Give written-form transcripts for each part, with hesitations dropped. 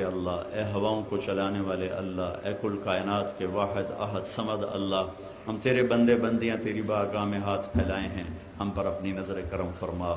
کے اللہ، اے ہواؤں کو چلانے والے اللہ، اے کل کائنات کے واحد احد صمد اللہ، ہم تیرے بندے بندیاں تیری بارگاہ میں ہاتھ پھیلائے ہیں، ہم پر اپنی نظر کرم فرما،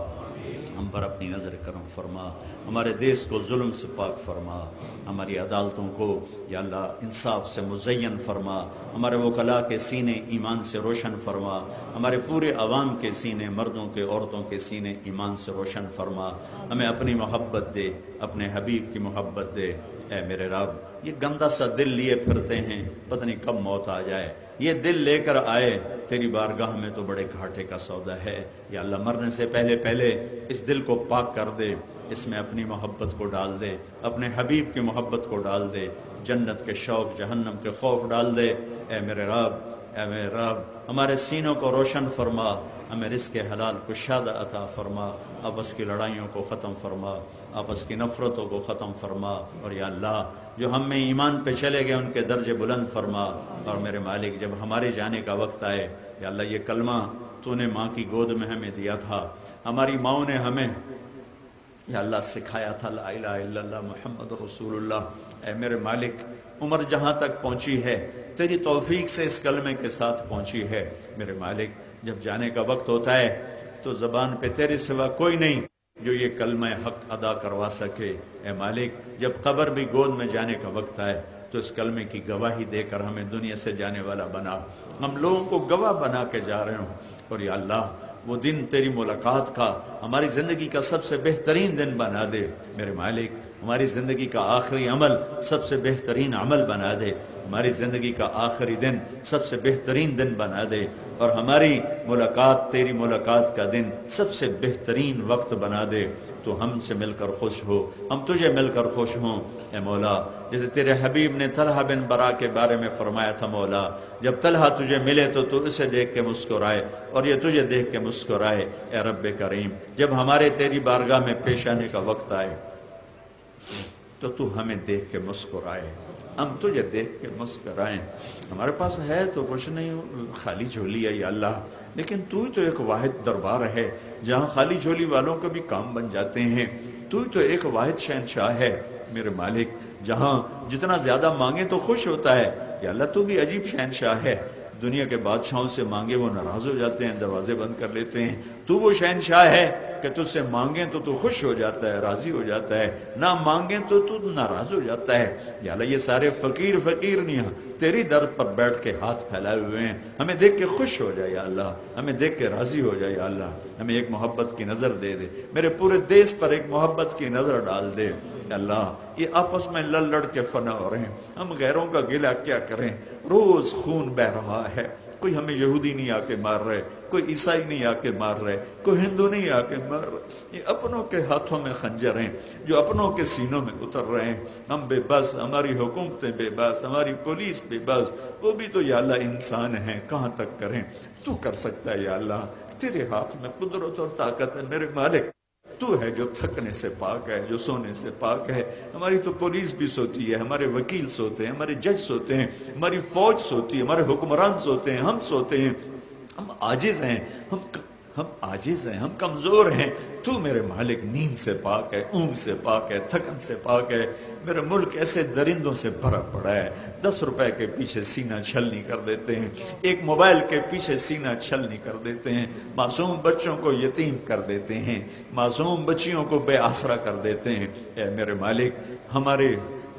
ہم پر اپنی نظر کرم فرما، ہمارے دیس کو ظلم سے پاک فرما، ہماری عدالتوں کو یا اللہ انصاف سے مزین فرما، ہمارے وکلاء کے سینے ایمان سے روشن فرما، ہمارے پورے عوام کے سینے، مردوں کے عورتوں کے سینے ایمان سے روشن فرما، ہمیں اپنی محبت دے، اپنے حبیب کی محبت دے۔ اے میرے رب، یہ گندا سا دل لیے پھرتے ہیں، پتہ نہیں کب موت آ جائے، یہ دل لے کر آئے تیری بارگاہ میں تو بڑے گھاٹے کا سودا ہے۔ یا اللہ مرنے سے پہلے پہلے اس دل کو پاک کر دے، اس میں اپنی محبت کو ڈال دے، اپنے حبیب کی محبت کو ڈال دے، جنت کے شوق، جہنم کے خوف ڈال دے۔ اے میرے رب، اے میرے رب، ہمارے سینوں کو روشن فرما، ہمیں رزق حلال کشادہ عطا فرما، آپس کی لڑائیوں کو ختم فرما، آپس کی نفرتوں کو ختم فرما، اور یا اللہ جو ہم میں ایمان پہ چلے گئے ان کے درجے بلند فرما۔ اور میرے مالک جب ہمارے جانے کا وقت آئے، یا اللہ یہ کلمہ تو نے ماں کی گود میں ہمیں دیا تھا، ہماری ماؤں نے ہمیں یا اللہ سکھایا تھا لا الہ الا اللہ محمد رسول اللہ۔ اے میرے مالک عمر جہاں تک پہنچی ہے تیری توفیق سے اس کلمے کے ساتھ پہنچی ہے، میرے مالک جب جانے کا وقت ہوتا ہے تو زبان پہ تیرے سوا کوئی نہیں جو یہ کلمہ حق ادا کروا سکے۔ اے مالک جب قبر بھی گود میں جانے کا وقت آئے تو اس کلمے کی گواہی دے کر ہمیں دنیا سے جانے والا بنا، ہم لوگوں کو گواہ بنا کے جا رہے ہوں۔ اور یا اللہ وہ دن تیری ملاقات کا ہماری زندگی کا سب سے بہترین دن بنا دے، میرے مالک ہماری زندگی کا آخری عمل سب سے بہترین عمل بنا دے، ہماری زندگی کا آخری دن سب سے بہترین دن بنا دے، اور ہماری ملاقات تیری ملاقات کا دن سب سے بہترین وقت بنا دے۔ تو ہم سے مل کر خوش ہو، ہم تجھے مل کر خوش ہوں۔ اے مولا جیسے تیرے حبیب نے طلحہ بن برا کے بارے میں فرمایا تھا، مولا جب طلحہ تجھے ملے تو اسے دیکھ کے مسکرائے اور یہ تجھے دیکھ کے مسکرائے۔ اے رب کریم جب ہمارے تیری بارگاہ میں پیش آنے کا وقت آئے تو ہمیں دیکھ کے مسکرائے، ہم تجھے دیکھ کے مسکرائیں۔ ہمارے پاس ہے تو کچھ نہیں، خالی جھولی ہے یا اللہ، لیکن تو ہی تو ایک واحد دربار ہے جہاں خالی جھولی والوں کے بھی کام بن جاتے ہیں، تو ہی تو ایک واحد شہنشاہ ہے میرے مالک، جہاں جتنا زیادہ مانگے تو خوش ہوتا ہے۔ یا اللہ تو بھی عجیب شہنشاہ ہے، دنیا کے بادشاہوں سے مانگے وہ ناراض ہو جاتے ہیں، دروازے بند کر لیتے ہیں، تو وہ شہنشاہ ہے کہ تجھ سے مانگیں تو خوش ہو جاتا ہے، راضی ہو جاتا ہے، نہ مانگیں تو ناراض ہو جاتا ہے۔ یا اللہ یہ سارے فقیر نہیں تیری در پر بیٹھ کے ہاتھ پھیلائے ہوئے ہیں، ہمیں دیکھ کے خوش ہو جائے یا اللہ، ہمیں دیکھ کے راضی ہو جائے یا اللہ، ہمیں ایک محبت کی نظر دے دے، میرے پورے دیس پر ایک محبت کی نظر ڈال دے۔ اللہ یہ آپس میں لڑ لڑ کے فنا ہو رہے ہیں، ہم غیروں کا گلہ کیا کریں، روز خون بہ رہا ہے، کوئی ہمیں یہودی نہیں آ کے مار رہے، کوئی عیسائی نہیں آ کے مار رہے، کوئی ہندو نہیں آ کے مار رہے، یہ اپنوں کے ہاتھوں میں خنجر ہیں جو اپنوں کے سینوں میں اتر رہے ہیں۔ ہم بے بس، ہماری حکومتیں بے بس، ہماری پولیس بے بس، وہ بھی تو یا اللہ انسان ہیں، کہاں تک کریں، تو کر سکتا ہے یا اللہ، تیرے ہاتھ میں قدرت اور طاقت ہے میرے مالک، تو ہے جو تھکنے سے پاک ہے، جو سونے سے پاک ہے۔ ہماری تو پولیس بھی سوتی ہے، ہمارے وکیل سوتے ہیں، ہمارے جج سوتے ہیں، ہماری فوج سوتی ہے، ہمارے حکمران سوتے ہیں، ہم سوتے ہیں، ہم عاجز ہیں، ہم عاجز ہیں، ہم کمزور ہیں، تو میرے مالک نیند سے پاک ہے، اونگ سے پاک ہے، تھکن سے پاک ہے۔ میرا ملک ایسے درندوں سے بھرا پڑا ہے، 10 روپے کے پیچھے سینہ چھلنی کر دیتے ہیں، ایک موبائل کے پیچھے سینہ چھلنی کر دیتے ہیں، معصوم بچوں کو یتیم کر دیتے ہیں، معصوم بچیوں کو بے آسرا کر دیتے ہیں۔ اے میرے مالک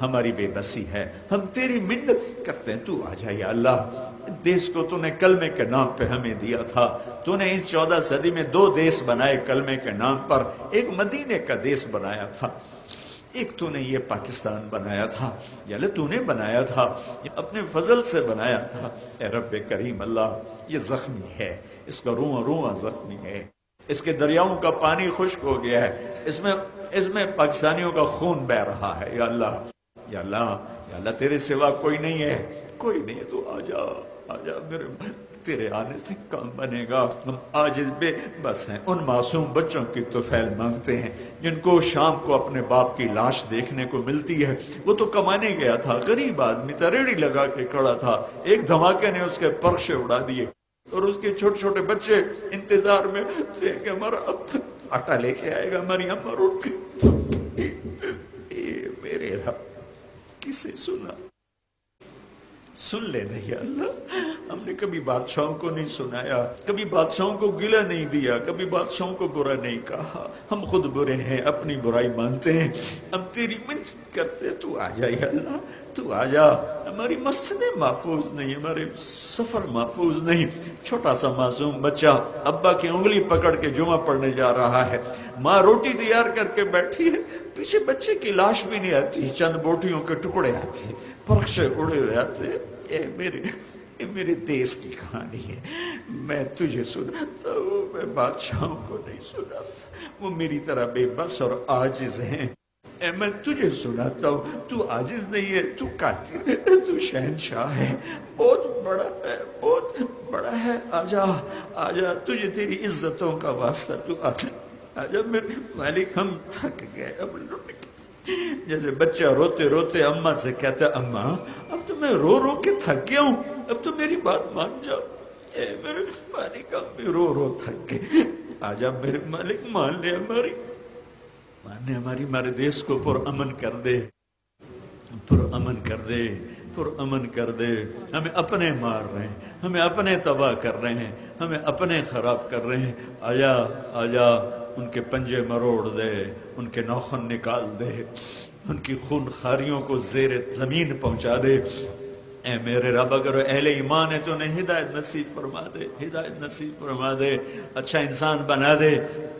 ہماری بے بسی ہے، ہم تیری منت کرتے ہیں، تو آ جا یا اللہ۔ دیس کو تو نے کلمے کے نام پہ ہمیں دیا تھا، تو نے اس 14 صدی میں 2 دیس بنائے کلمے کے نام پر، ایک مدینے کا دیس بنایا تھا، ایک تو نے یہ پاکستان بنایا تھا، یا اللہ تو نے بنایا تھا، اپنے فضل سے بنایا تھا۔ اے رب کریم اللہ یہ زخمی ہے، اس کا روح زخمی ہے، اس کے دریاؤں کا پانی خشک ہو گیا ہے، اس میں پاکستانیوں کا خون بہ رہا ہے یا اللہ، یا اللہ، یا اللہ تیرے سوا کوئی نہیں ہے، کوئی نہیں ہے، تو آ جا میرے، تیرے آنے سے کام بنے گا۔ ہم آج بے بس ہیں، ان معصوم بچوں کی طفیل مانگتے ہیں جن کو شام کو اپنے باپ کی لاش دیکھنے کو ملتی ہے، وہ تو کمانے گیا تھا، غریب آدمی تھا، ریڑھی لگا کے کھڑا تھا، ایک دھماکے نے اس کے پرشے اڑا دیے، اور اس کے چھوٹے چھوٹے بچے انتظار میں تھے کہ ہمارا آٹا لے کے آئے گا، ہماری اماں روٹی۔ میرے رب کسے سنا؟ سن لینا یا اللہ، ہم نے کبھی بادشاہوں کو نہیں سنایا، کبھی بادشاہوں کو گلہ نہیں دیا، کبھی بادشاہوں کو برا نہیں کہا. ہم خود برے ہیں، اپنی برائی مانتے ہیں، ہم تیری منت کرتے ہیں. تو آ جا یا اللہ، تو آ جا. ہماری مسجدیں محفوظ نہیں، ہمارے سفر محفوظ نہیں. چھوٹا سا معصوم بچہ ابا کی انگلی پکڑ کے جمعہ پڑھنے جا رہا ہے، ماں روٹی تیار کر کے بیٹھی ہے، پیچھے بچے کی لاش بھی نہیں آتی، چند بوٹیوں کے ٹکڑے آتے، پرخشے اڑے ہوئے آتے. اے میرے دیس کی کہانی ہے. میں تجھے سناتا ہوں، میں بادشاہوں کو نہیں سناتا، وہ میری طرح بے بس اور عاجز ہیں. اے میں تجھے سناتا ہوں، تو عاجز نہیں ہے، تو قادر ہے، تو شہنشاہ ہے، بہت بڑا ہے، بہت بڑا ہے. آجا آجا، تجھے تیری عزتوں کا واسطہ، تو آجا میرے مالک. ہم تھک گئے، اب لٹ گئے. جیسے بچہ روتے روتے اماں سے کہتا ہے، اماں اب تو میں رو رو کے تھک گیا ہوں، اب تو میری بات مان جاؤ. اے میرے مالک، ہم بھی رو رو تھک گئے. آجا میرے مالک، مان لے ہمارے دیش کو پر امن کر دے، پر امن کر دے، پر امن کر دے. ہمیں اپنے مار رہے ہیں، ہمیں اپنے تباہ کر رہے ہیں، ہمیں اپنے خراب کر رہے ہیں. آجا آجا، ان کے پنجے مروڑ دے، ان کے ناخن نکال دے، ان کی خون خاریوں کو زیر زمین پہنچا دے. اے میرے رب، اگر اہل ایمان ہے تو انہیں ہدایت نصیب فرما دے، ہدایت نصیب فرما دے، اچھا انسان بنا دے.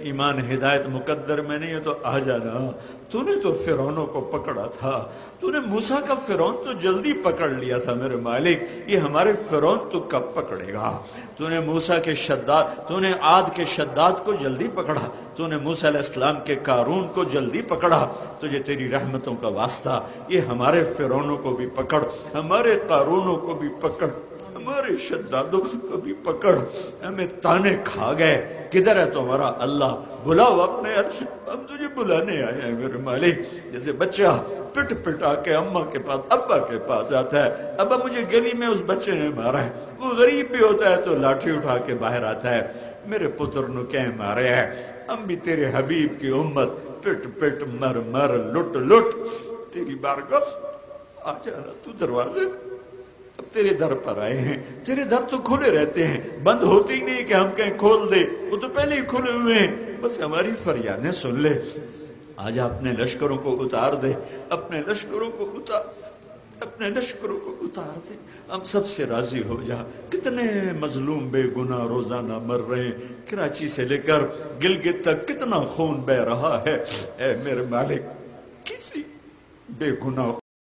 ایمان ہدایت مقدر میں نہیں ہے تو آ جانا. تو نے تو فرعونوں کو پکڑا تھا، تو نے موسیٰ کا فرعون تو جلدی پکڑ لیا تھا میرے مالک، یہ ہمارے فرعون تو کب پکڑے گا؟ تو نے موسیٰ کے شداد، تو نے عاد کے شداد کو جلدی پکڑا، تو نے موسیٰ علیہ السلام کے قارون کو جلدی پکڑا. تجھے تیری رحمتوں کا واسطہ یہ ہمارے فرعونوں کو بھی پکڑ، ہمارے قارونوں کو بھی پکڑ، ہمارے شدادوں کو بھی پکڑ. ہمیں تانے کھا گئے، کدھر ہے تمہارا اللہ؟ بلاؤ اپنے، ہم تجھے بلانے آئے ہیں میرے مالک. جیسے بچہ پٹ پٹا کے اماں کے پاس، ابا کے پاس آتا ہے، ابا مجھے گلی میں اس بچے نے مارا ہے. وہ غریب بھی ہوتا ہے تو لاٹھی اٹھا کے باہر آتا ہے، میرے پتر نو کہیں مارے ہے. ہم بھی تیرے حبیب کی امت، پٹ پٹ مر مر لٹ لٹ تیری بارگاہ آ جانا. تو دروازے اب تیرے در پر آئے ہیں، تیرے در تو کھلے رہتے ہیں، بند ہوتے ہی نہیں کہ ہم کہیں کھول دے، وہ تو پہلے ہی کھلے ہوئے ہیں. بس ہماری فریادیں سن لے. آج اپنے لشکروں کو اتار دے، اپنے لشکروں کو اتار، اپنے لشکروں کو اتار دے. ہم سب سے راضی ہو جا. کتنے مظلوم بے گناہ روزانہ مر رہے ہیں، کراچی سے لے کر گلگت تک کتنا خون بہ رہا ہے. اے میرے مالک، کسی بے گناہ